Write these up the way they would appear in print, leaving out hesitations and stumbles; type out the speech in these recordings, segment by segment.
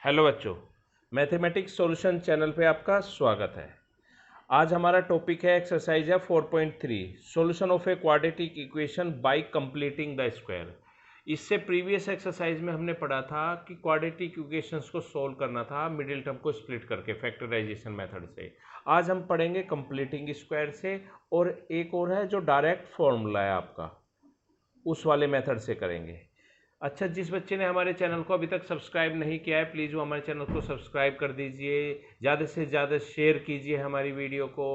Hello बच्चों, mathematics solution channel पे आपका स्वागत है। आज हमारा टॉपिक है एक्सरसाइज है 4.3 solution of a quadratic equation by completing the square. इससे प्रीवियस एक्सरसाइज में हमने पढ़ा था कि क्वाड्रेटिक इक्वेशंस को सॉल्व करना था मिडिल टर्म को स्प्लिट करके फैक्टराइजेशन मेथड से। आज हम पढ़ेंगे कंप्लीटिंग स्क्वायर से, और एक और है जो डायरेक्ट फॉर्मूला है आपका, उस वाले मेथड से करेंगे। अच्छा, जिस बच्चे ने हमारे चैनल को अभी तक सब्सक्राइब नहीं किया है, प्लीज़ वो हमारे चैनल को सब्सक्राइब कर दीजिए, ज़्यादा से ज़्यादा शेयर कीजिए हमारी वीडियो को,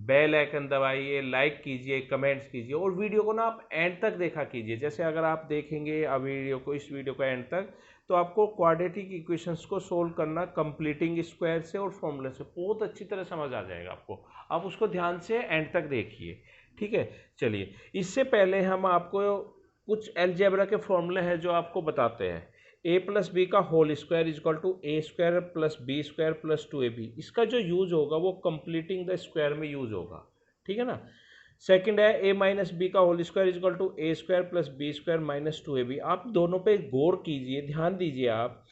बेल आइकन दबाइए, लाइक कीजिए, कमेंट्स कीजिए, और वीडियो को ना आप एंड तक देखा कीजिए। जैसे अगर आप देखेंगे अब वीडियो को, इस वीडियो को एंड तक, तो आपको क्वाड्रेटिक इक्वेशंस को सोल्व करना कंप्लीटिंग स्क्वायर से और फॉर्मूले से बहुत अच्छी तरह समझ आ जाएगा आपको। आप उसको ध्यान से एंड तक देखिए, ठीक है। चलिए, इससे पहले हम आपको कुछ अलजेब्रा के फॉर्मूले हैं जो आपको बताते हैं। ए प्लस बी का whole square is equal to A square plus B square plus 2ab। इसका जो यूज होगा वो कंप्लीटिंग द स्क्वायर में यूज होगा, ठीक है ना। सेकंड है ए माइनस बी का whole square is equal to A square plus B square minus 2ab। आप दोनों पे गौर कीजिए, ध्यान दीजिए। आप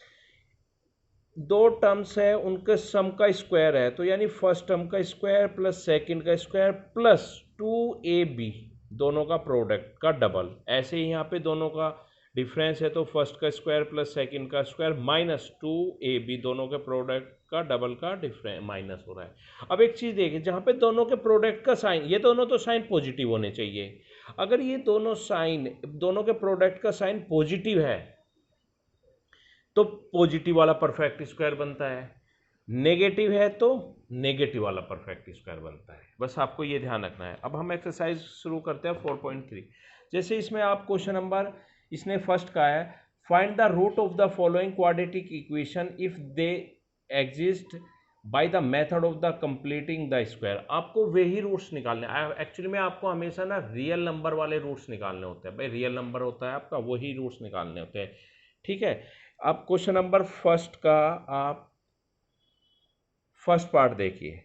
दो टर्म्स है, उनके सम का स्क्वायर है, तो यानी फर्स्ट टर्म का स्क्वायर प्लस सेकंड का स्क्वायर प्लस 2ab, दोनों का प्रोडक्ट का डबल। ऐसे ही यहाँ पे दोनों का डिफरेंस है, तो फर्स्ट का स्क्वायर प्लस सेकंड का स्क्वायर माइनस 2ab, दोनों के प्रोडक्ट का डबल का डिफरेंस माइनस हो रहा है। अब एक चीज़ देखिए, जहाँ पे दोनों के प्रोडक्ट का साइन, ये दोनों तो साइन पॉजिटिव होने चाहिए। अगर ये दोनों साइन, दोनों के प्रोडक्ट का साइन पॉजिटिव है तो पॉजिटिव वाला परफेक्ट स्क्वायर बनता है, नेगेटिव है तो नेगेटिव वाला परफेक्ट स्क्वायर बनता है। बस आपको ये ध्यान रखना है। अब हम एक्सरसाइज शुरू करते हैं 4.3। जैसे इसमें आप क्वेश्चन नंबर, इसने फर्स्ट का है, find the root of the following quadratic equation if they exist by the method of the completing the square. आपको वही रूट्स निकालने, एक्चुअली में आपको हमेशा ना रियल नंबर वाले रूट्स निकालने होते हैं। भाई रियल नंबर होता है आपका, वही रूट्स निकालने होते हैं, ठीक है। अब क्वेश्चन नंबर फर्स्ट का आप फर्स्ट पार्ट देखिए।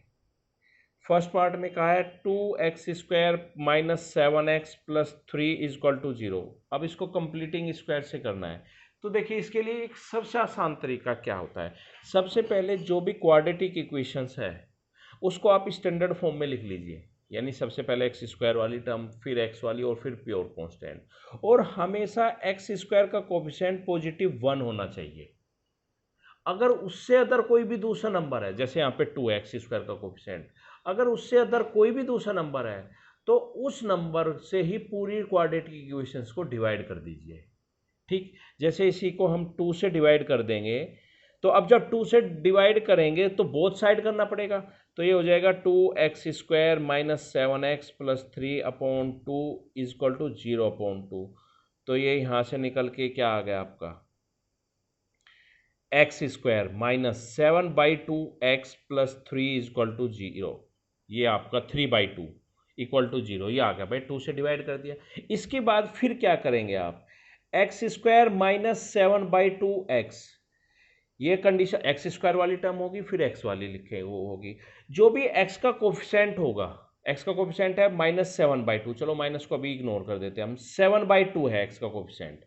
फर्स्ट पार्ट में कहा है 2x² minus 7x plus 3 is equal to 0। अब इसको कंप्लीटिंग स्क्वायर से करना है। तो देखिए, इसके लिए एक सबसे आसान तरीका क्या होता है। सबसे पहले जो भी क्वाड्रेटिक इक्वेशंस है उसको आप स्टैंडर्ड फॉर्म में लिख लीजिए, यानी सबसे पहले x² वाली टर्म, फिर x वाली, और फिर प्योर कांस्टेंट। और हमेशा x² का कोफिशिएंट पॉजिटिव 1 होना चाहिए। अगर उससे अदर कोई भी दूसरा नंबर है, जैसे यहाँ पे 2x² का कोफिशिएंट, अगर उससे अदर कोई भी दूसरा नंबर है तो उस नंबर से ही पूरी क्वाड्रेटिक इक्वेशंस को डिवाइड कर दीजिए, ठीक। जैसे इसी को हम 2 से डिवाइड कर देंगे, तो अब जब 2 से डिवाइड करेंगे तो बोथ साइड करना पड़ेगा। तो ये हो जाएगा 2x² minus 7x plus 3/2 is equal to 0/2। तो ये यहाँ से निकल के क्या आ गया आपका, x² minus 7/2 x plus 3 is equal to 0। ये आपका 3/2 इक्वल टू 0, ये आ गया भाई, 2 से डिवाइड कर दिया। इसके बाद फिर क्या करेंगे आप, x² माइनस 7/2 x, ये कंडीशन x² वाली टर्म होगी, फिर x वाली लिखे वो होगी। जो भी x का कोफिशिएंट होगा, x का कोफिशिएंट है माइनस 7/2, चलो माइनस को अभी इग्नोर कर देते हैं हम, 7/2 है x का कोफिशिएंट।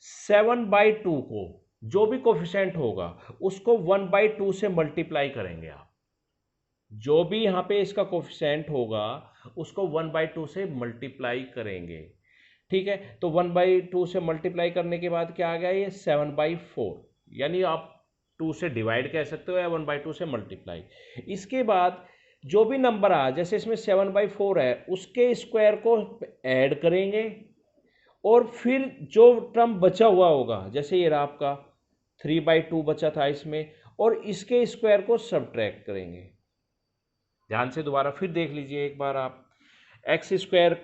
7/2 को जो भी कोफिशिएंट होगा उसको 1/2 से मल्टीप्लाई करेंगे आप। जो भी यहाँ पे इसका कोफिशिएंट होगा उसको 1/2 से मल्टीप्लाई करेंगे, ठीक है। तो 1/2 से मल्टीप्लाई करने के बाद क्या आ गया, ये 7/4, यानी आप 2 से डिवाइड कह सकते हो या 1/2 से मल्टीप्लाई। इसके बाद जो भी नंबर आ, जैसे इसमें 7/4 है, उसके स्क्वायर को ऐड करेंगे, और फिर जो टर्म बचा हुआ होगा, जैसे ये रहा आपका 3/2 बचा था इसमें, और इसके स्क्वायर को सब्ट्रैक्ट करेंगे। ध्यान से दोबारा फिर देख लीजिए एक बार आप, x²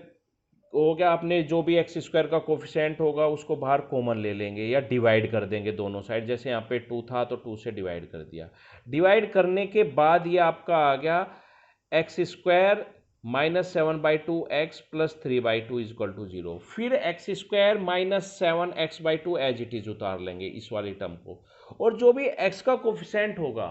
हो गया, आपने जो भी x² का कोफिशिएंट होगा उसको बाहर कॉमन ले लेंगे या डिवाइड कर देंगे दोनों साइड। जैसे यहाँ पे 2 था तो 2 से डिवाइड कर दिया। डिवाइड करने के बाद ये आपका आ गया x² minus 7/2 x plus 3/2 is equal to 0। फिर x² minus 7x/2 as it is उतार लेंगे इस वाली टर्म को, और जो भी x का कोफिशिएंट होगा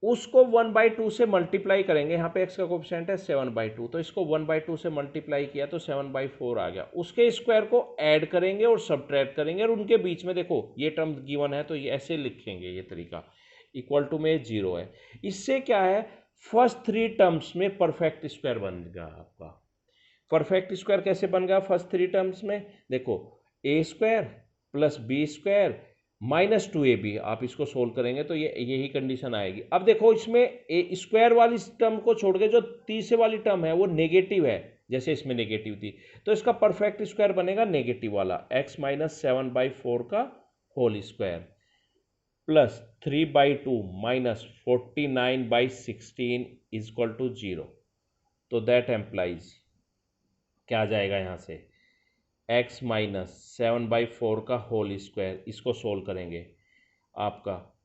उसको 1/2 से मल्टीप्लाई करेंगे। यहाँ पे x का कोफिशिएंट है 7/2, तो इसको 1/2 से मल्टीप्लाई किया तो 7/4 आ गया। उसके स्क्वायर को ऐड करेंगे और सब्ट्रैक्ट करेंगे, और उनके बीच में देखो ये टर्म गिवन है तो ये ऐसे लिखेंगे, ये तरीका इक्वल टू में 0 है। इससे क्या है, फर्स्ट 3 टर्म्स में परफेक्ट स्क्वायर बन गया आपका। परफेक्ट स्क्वायर कैसे बन गया फर्स्ट 3 टर्म्स में, देखो a² + b² - 2ab, आप इसको सोल्व करेंगे तो ये यही कंडीशन आएगी। अब देखो इसमें a² वाली टर्म को छोड़ के जो तीसरे वाली टर्म है वो नेगेटिव है, जैसे इसमें नेगेटिव थी, तो इसका परफेक्ट स्क्वायर बनेगा नेगेटिव वाला, x - 7/4 का whole square plus 3/2 - 49/16 equal to 0। तो दैट एम्प्लाइज क्या आ जाएगा यहाँ से, x - 7/4 का होल स्क्वायर, इसको सोल्व करेंगे आपका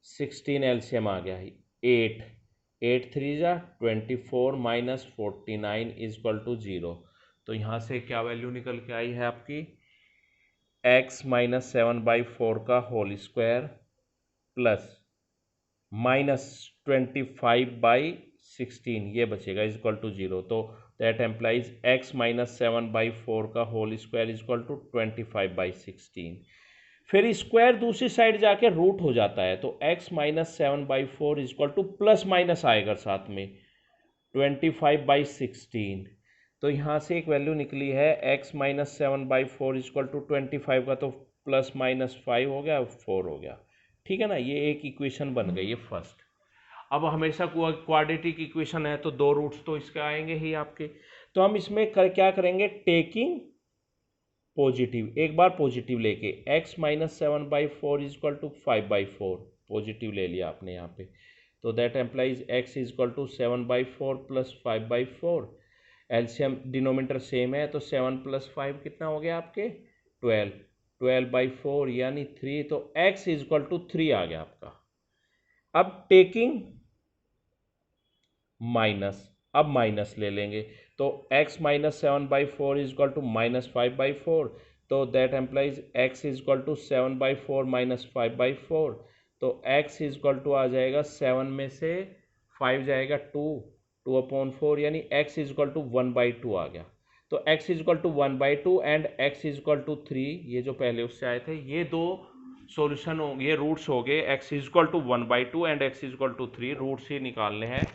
16 एलसीएम आ गया, 8 8 3 जा 24 - 49 इक्वल टू 0। तो यहाँ से क्या वैल्यू निकल के आई है आपकी, x - 7/4 का होल स्क्वायर प्लस -25/16 ये बचेगा इक्वल टू 0। तो दैट एम्प्लाइज x - 7/4 का होल स्क्वायर इक्वल टू 25/16। फिर स्क्वायर दूसरी साइड जाके रूट हो जाता है, तो x - 7/4 equal two plus minus आएगा साथ में 25/16। तो यहाँ से एक वैल्यू निकली है x - 7/4 इक्वल टू 25 का, तो ±5 हो गया, 4 हो गया। ठीक है ना, ये एक इक्वेशन बन गई है फर्स्ट। अब हमेशा क्वाड्रेटिक इक्वेशन है तो 2 रूट्स तो इसके आएंगे ही आपके, तो हम इसमें क्या करेंगे, टेकिंग पॉजिटिव, एक बार पॉजिटिव लेके x - 7/4 इक्वल टू 5/4 पॉजिटिव ले लिया आपने यहाँ पे, तो that implies x equal to 7/4 + 5/4। LCM denominator same है, तो 7 + 5 कितना हो गया आपके 12, 12/4 यानी 3, तो x इक्वल टू 3 आ गया आपका। अब टेकिंग माइनस, अब माइनस ले लेंगे, तो x - 7/4 इक्वल टू -5/4, तो that implies x equal to 7/4 - 5/4, तो x इक्वल टू आ जाएगा 7 में से 5 जाएगा 2/4 यानी x इक्वल टू 1/2 आ गया। तो x equal to 1/2 and x equal to 3, ये जो पहले उससे आए थे, ये दो सॉल्यूशन हो, ये रूट्स हो गए, x equal to 1/2 and x equal to 3, roots ही निकालने हैं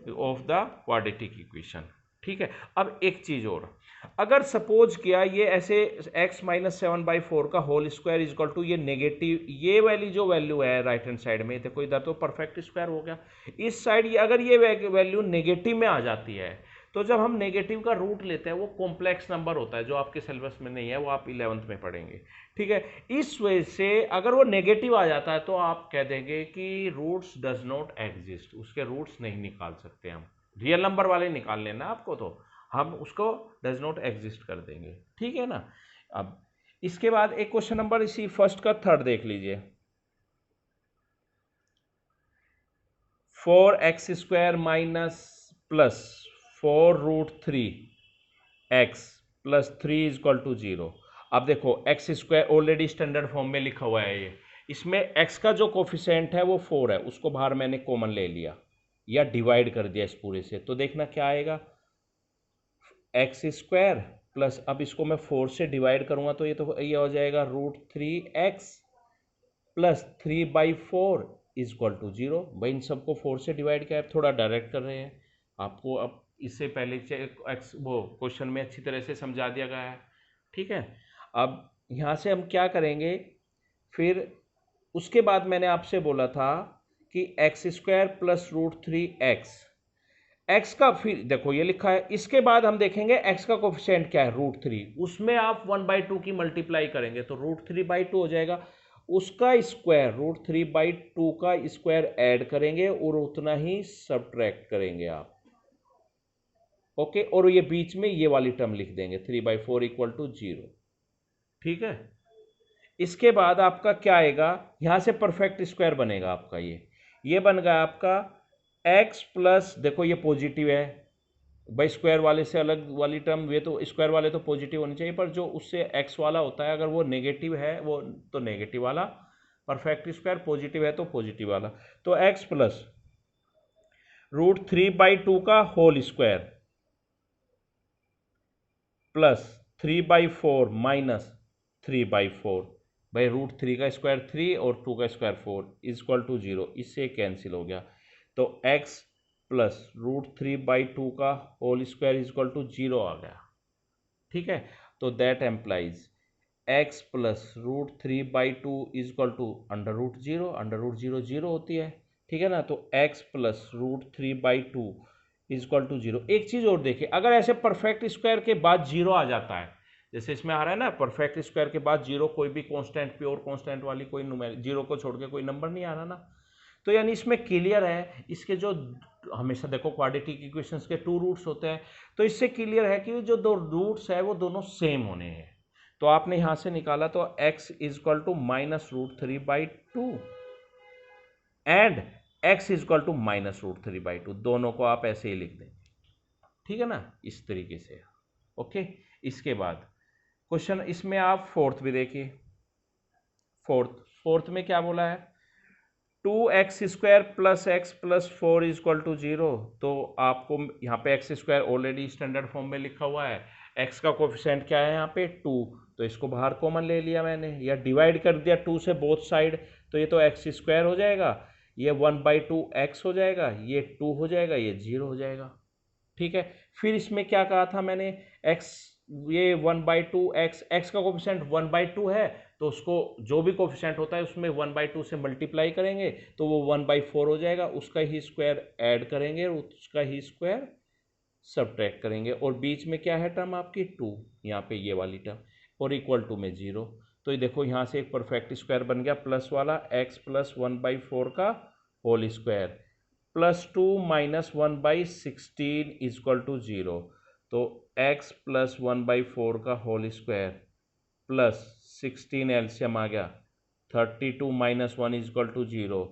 ऑफ द क्वाड्रेटिक इक्वेशन। ठीक है, अब एक चीज और, अगर सपोज किया ये ऐसे x - 7/4 का होल स्क्वायर इक्वल टू ये नेगेटिव, ये वाली जो वैल्यू है राइट हैंड साइड में, देखो इधर तो परफेक्ट स्क्वायर हो गया, इस साइड अगर ये वैल्यू नेगेटिव में आ जाती है, तो जब हम नेगेटिव का रूट लेते हैं वो कॉम्प्लेक्स नंबर होता है, जो आपके सिलेबस में नहीं है, वो आप 11th में पढ़ेंगे। ठीक है, इस वजह से अगर वो नेगेटिव आ जाता है तो आप कह देंगे कि रूट्स डज नॉट एग्जिस्ट, उसके रूट्स नहीं निकाल सकते हम, रियल नंबर वाले निकाल लेना आपको, तो हम उसको डज नॉट एग्जिस्ट कर देंगे। ठीक है ना। अब इसके बाद एक क्वेश्चन नंबर इसी फर्स्ट का थर्ड देख लीजिए, 4x² minus plus 4√3x plus 3 equal to 0। अब देखो x² ऑलरेडी स्टैंडर्ड फॉर्म में लिखा हुआ है, ये इसमें x का जो कोफिशिएंट है वो 4 है, उसको बाहर मैंने कॉमन ले लिया या डिवाइड कर दिया इस पूरे से, तो देखना क्या आएगा, x² प्लस, अब इसको मैं 4 से डिवाइड करूंगा तो ये हो जाएगा √3x प्लस 3/4 इक्वल टू 0। भाई इन सबको 4 से डिवाइड किया है, थोड़ा डायरेक्ट कर रहे हैं आपको, अब इससे पहले वो क्वेश्चन में अच्छी तरह से समझा दिया गया है। ठीक है, अब यहाँ से हम क्या करेंगे, फिर उसके बाद मैंने आपसे बोला था कि x² प्लस √3x, x का, फिर देखो ये लिखा है, इसके बाद हम देखेंगे x का कोफिशिएंट क्या है √3, उसमें आप 1/2 की मल्टीप्लाई करेंगे तो √3/2 हो जाएगा, उसका स्क्वायर √3/2 का स्क्वायर ऐड करेंगे और उतना ही सब्ट्रैक्ट करेंगे आप। ओके, और ये बीच में ये वाली टर्म लिख देंगे 3/4 इक्वल टू 0। ठीक है, इसके बाद आपका क्या आएगा, यहां से परफेक्ट स्क्वायर बनेगा आपका, ये बन गया आपका x प्लस, देखो ये पॉजिटिव है भाई, स्क्वायर वाले से अलग वाली टर्म, ये तो स्क्वायर वाले तो पॉजिटिव होनी चाहिए, पर जो उससे x वाला होता है अगर वो नेगेटिव है वो तो नेगेटिव वाला, परफेक्ट स्क्वायर पॉजिटिव है तो पॉजिटिव वाला, तो x प्लस √3/2 का होल स्क्वायर प्लस 3/4 माइनस 3/4। भाई √3 का स्क्वायर 3 और 2 का स्क्वायर 4 इक्वल टू 0, इससे कैंसिल हो गया। तो x प्लस √3/2 का होल स्क्वायर इक्वल टू 0 आ गया। ठीक है, तो that implies x plus √3/2 equal to √0। √0 0 होती है, ठीक है ना। तो x प्लस √3/2 इक्वल टू 0। एक चीज़ और देखिए, अगर ऐसे परफेक्ट स्क्वायर के बाद 0 आ जाता है, जैसे इसमें आ रहा है ना परफेक्ट स्क्वायर के बाद 0, कोई भी कांस्टेंट प्योर कांस्टेंट वाली कोई न्यूमेरिक 0 को छोड़ के कोई नंबर नहीं आ रहा ना, तो यानी इसमें क्लियर है इसके जो हमेशा देखो क्वाड्रेटिक इक्वेशंस के 2 रूट्स होते हैं, तो इससे क्लियर है कि जो 2 रूट्स है वो दोनों सेम होने हैं। तो आपने यहां से निकाला तो x equal to -√3/2 and x equal to -√3/2, दोनों को आप ऐसे ही लिख देंगे, ठीक है ना, इस तरीके से। ओके, इसके बाद क्वेश्चन इसमें आप फोर्थ भी देखिए। फोर्थ में क्या बोला है, 2x² plus x plus 4 equal to 0। तो आपको यहाँ पे x² ऑलरेडी स्टैंडर्ड फॉर्म में लिखा हुआ है, x का कोफिशिएंट क्या है यहाँ पे 2, तो इसको बाहर कॉमन ले लिया मैंने, या डिवाइड कर दिया 2 से बोथ साइड, तो ये तो x² हो जाएगा, ये 1/2 x हो जाएगा, ये 2 हो जाएगा, ये 0 हो जाएगा। ठीक है, फिर इसमें क्या कहा था मैंने, x ये 1/2 x का कोफिशिएंट 1/2 है, तो उसको जो भी कोफिशिएंट होता है उसमें 1/2 से मल्टीप्लाई करेंगे तो वो 1/4 हो जाएगा, उसका ही स्क्वायर ऐड करेंगे और उसका ही स्क्वायर सब्ट्रैक्ट करेंगे, और बीच में क्या है टर्म आपकी 2, यहाँ पे ये वाली टर्म, और इक्वल टू में 0। तो ये देखो यहाँ से एक परफेक्ट स्क्वायर बन गया प्लस वाला, x प्लस 1/4 का whole square plus 2 minus 1/16 equal to 0। तो x प्लस 1/4 का होल स्क्वायर प्लस 16 एलसीएम आ गया, 32 माइनस 1 इक्वल टू 0।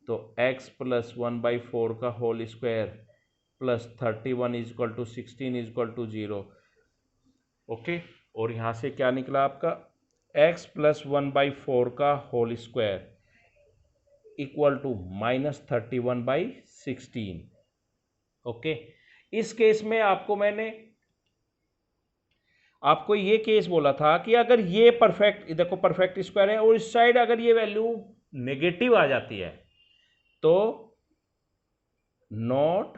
तो x प्लस 1/4 का whole square plus 31 equal to 16 equal to 0। Okay, और यहाँ से क्या निकला आपका, x प्लस 1/4 का whole square equal to -31/16। Okay, इस केस में आपको ये केस बोला था कि अगर ये परफेक्ट, देखो परफेक्ट स्क्वायर है और इस साइड अगर ये वैल्यू नेगेटिव आ जाती है तो नॉट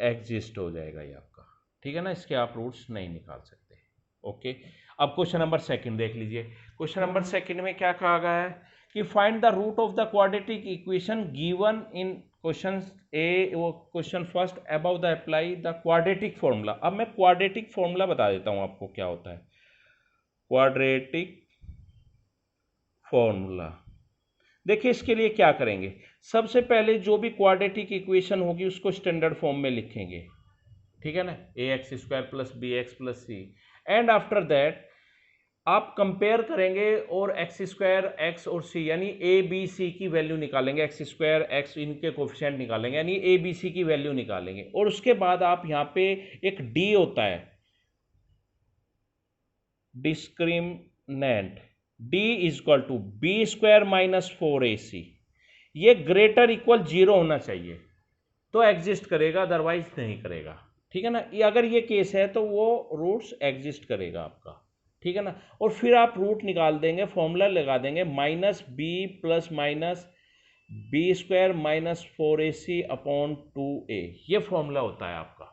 एग्जिस्ट हो जाएगा ये आपका, ठीक है ना, इसके आप रूट्स नहीं निकाल सकते। ओके, अब क्वेश्चन नंबर सेकंड देख लीजिए। क्वेश्चन नंबर सेकंड में क्या कहा गया है कि find the root of the quadratic equation given in question A, वो question first about the apply the quadratic formula. अब मैं क्वाड्रेटिक फॉर्मूला बता देता हूं आपको क्या होता है क्वाड्रेटिक फॉर्मूला। देखिए इसके लिए क्या करेंगे, सबसे पहले जो भी क्वाड्रेटिक इक्वेशन होगी उसको स्टैंडर्ड फॉर्म में लिखेंगे, ठीक है ना, ax² plus bx plus c, and after that आप कंपेयर करेंगे और x² x और c यानी a b c की वैल्यू निकालेंगे, x² x इनके कोफिशिएंट निकालेंगे यानी a b c की वैल्यू निकालेंगे, और उसके बाद आप यहाँ पे एक d होता है discriminant, d equal to b² minus 4ac, ये ग्रेटर इक्वल 0 होना चाहिए तो एग्जिस्ट करेगा, अदरवाइज नहीं करेगा, ठीक है ना। ये अगर ये केस है तो वो रूट्स एग्जिस्ट करेगा आपका, ठीक है ना। और फिर आप रूट निकाल देंगे, फॉर्मूला लगा देंगे -b plus minus b² minus 4ac upon 2a, ये फॉर्मूला होता है आपका,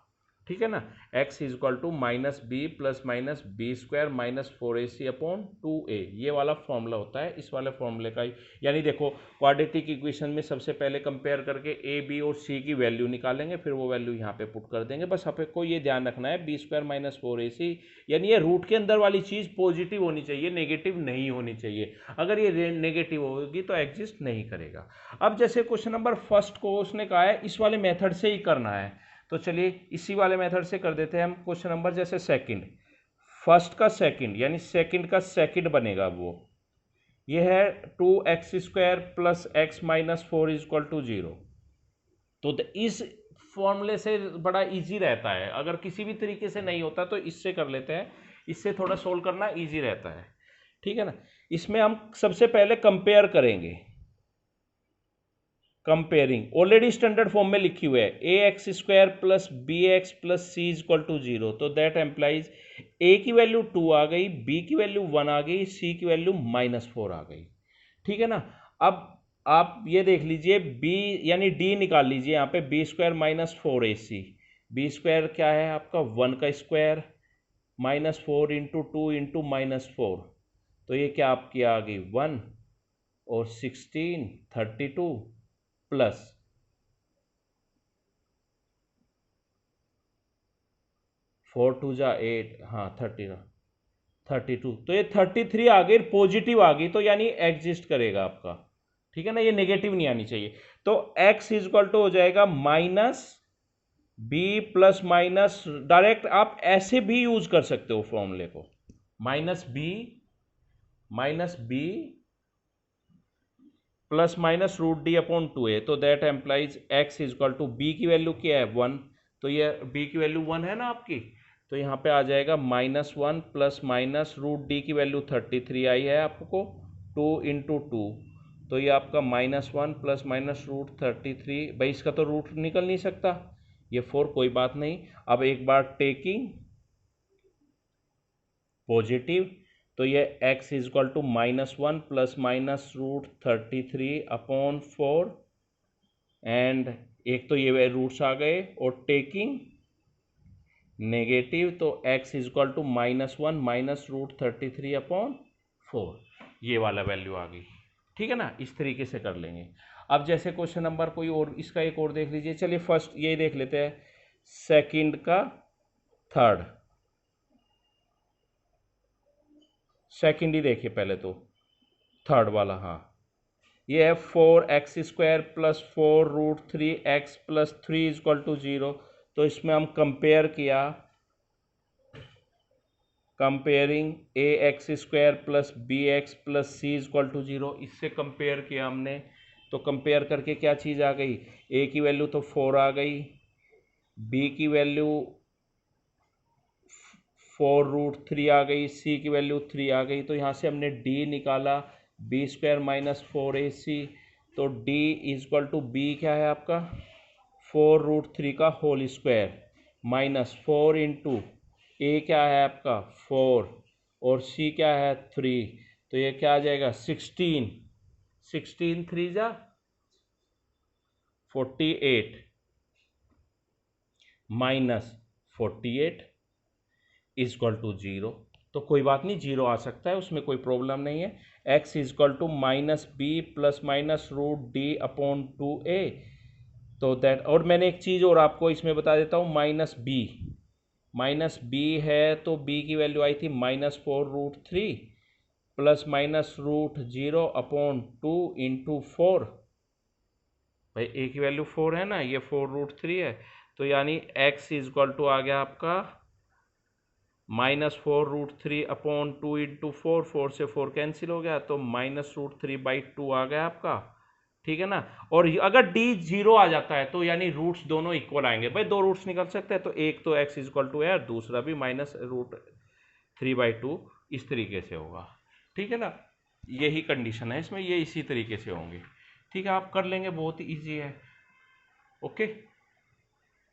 ठीक है ना। x equal to -b plus minus b² minus 4ac upon 2a, ये वाला फॉर्मूला होता है, इस वाले फॉर्मूले का ही, यानी देखो क्वाड्रेटिक इक्वेशन में सबसे पहले कंपेयर करके a b और c की वैल्यू निकालेंगे, फिर वो वैल्यू यहाँ पे पुट कर देंगे। बस आपको ये ध्यान रखना है b² माइनस 4ac, यानी ये रूट के अंदर वाली चीज़ पॉजिटिव होनी चाहिए, नेगेटिव नहीं होनी चाहिए, अगर ये नेगेटिव होगी तो एग्जिस्ट नहीं करेगा। अब जैसे क्वेश्चन नंबर फर्स्ट को उसने कहा है इस वाले मेथड से ही करना है, तो चलिए इसी वाले मेथड से कर देते हैं हम। क्वेश्चन नंबर जैसे सेकंड, फर्स्ट का सेकंड यानी सेकंड का सेकंड बनेगा वो, ये है 2x² plus x minus 4 equal to 0। तो इस फॉर्मूले से बड़ा इजी रहता है, अगर किसी भी तरीके से नहीं होता तो इससे कर लेते हैं, इससे थोड़ा सोल्व करना इजी रहता है, ठीक है ना। इसमें हम सबसे पहले compare comparing already standard form में लिखी हुई है A x square plus B x plus C equal to 0, तो दैट एम्प्लाइज ए की वैल्यू 2 आ गई, बी की वैल्यू 1 आ गई, सी की वैल्यू -4 आ गई। ठीक है ना। अब आप ये देख लीजिए बी यानी डी निकाल लीजिए यहाँ पे, B square -4ac, B square क्या है आपका 1 का स्क्वायर -4 इंटू 2 इंटू -4, तो ये क्या आपकी आ गई 1 और 16 32 प्लस 4 2 जा 8, हाँ 32, तो ये 33 आ गई, पॉजिटिव आ गई, तो यानी एग्जिस्ट करेगा आपका। ठीक है ना, ये नेगेटिव नहीं आनी चाहिए। तो x इजक्वल टू हो जाएगा minus B plus minus, direct आप ऐसे भी यूज कर सकते हो फॉर्मूले को, minus B plus minus root D upon 2a, तो that implies x is equal to B की वैल्यू क्या है 1, तो ये b की वैल्यू 1 है ना आपकी, तो यहाँ पे आ जाएगा -1 प्लस माइनस रूट डी की वैल्यू 33 आई है आपको 2 इंटू 2, तो ये आपका -1 प्लस माइनस रूट 33, भाई इसका तो रूट निकल नहीं सकता, ये 4 कोई बात नहीं। अब एक बार टेकिंग पॉजिटिव, तो ये x is equal to -1 plus minus root 33 upon 4, and एक तो ये रूट्स आ गए, और टेकिंग नेगेटिव, तो x is equal to -1 minus root 33 upon 4, ये वाला वैल्यू आ गई। ठीक है ना, इस तरीके से कर लेंगे। अब जैसे क्वेश्चन नंबर कोई और, इसका एक और देख लीजिए, चलिए फर्स्ट ये देख लेते हैं, सेकंड का थर्ड, सेकंड ही देखिए पहले तो, थर्ड वाला, हाँ ये है 4x square plus 4 root 3x plus 3 is equal to 0, तो इसमें हम कंपेयर किया, comparing A x square plus B x plus C is equal to 0, इससे कंपेयर किया हमने, तो कंपेयर करके क्या चीज़ आ गई, ए की वैल्यू तो 4 आ गई, बी की वैल्यू 4 रूट 3 आ गई, सी की वैल्यू 3 आ गई, तो यहाँ से हमने डी निकाला, बी स्क्वायर माइनस 4ac, तो डी इजक्वल टू बी क्या है आपका 4 रूट 3 का होल स्क्वायर माइनस 4 इंटू ए क्या है आपका 4 और सी क्या है 3, तो ये क्या आ जाएगा 16 3 जा 48 माइनस 48 इजक्वल टू 0, तो कोई बात नहीं 0 आ सकता है, उसमें कोई प्रॉब्लम नहीं है। x is equal to minus B plus minus root D upon 2a, तो दैट, और मैंने एक चीज़ और आपको इसमें बता देता हूँ, माइनस बी है, तो b की वैल्यू आई थी -4 root 3 plus minus root 0 upon 2 into 4, भाई a की वैल्यू 4 है ना, ये 4 रूट 3 है, तो यानी x इजक्वल टू आ गया आपका -4 रूट 3 अपॉन 2 इंटू 4, 4 से 4 कैंसिल हो गया, तो -√3/2 आ गया आपका। ठीक है ना, और अगर d 0 आ जाता है तो यानी रूट्स दोनों इक्वल आएंगे, भाई दो रूट्स निकल सकते हैं, तो एक तो x इजक्वल टू है और दूसरा भी -√3/2 इस तरीके से होगा। ठीक है ना, यही कंडीशन है इसमें, ये इसी तरीके से होंगे। ठीक है, आप कर लेंगे, बहुत ही ईजी है। ओके।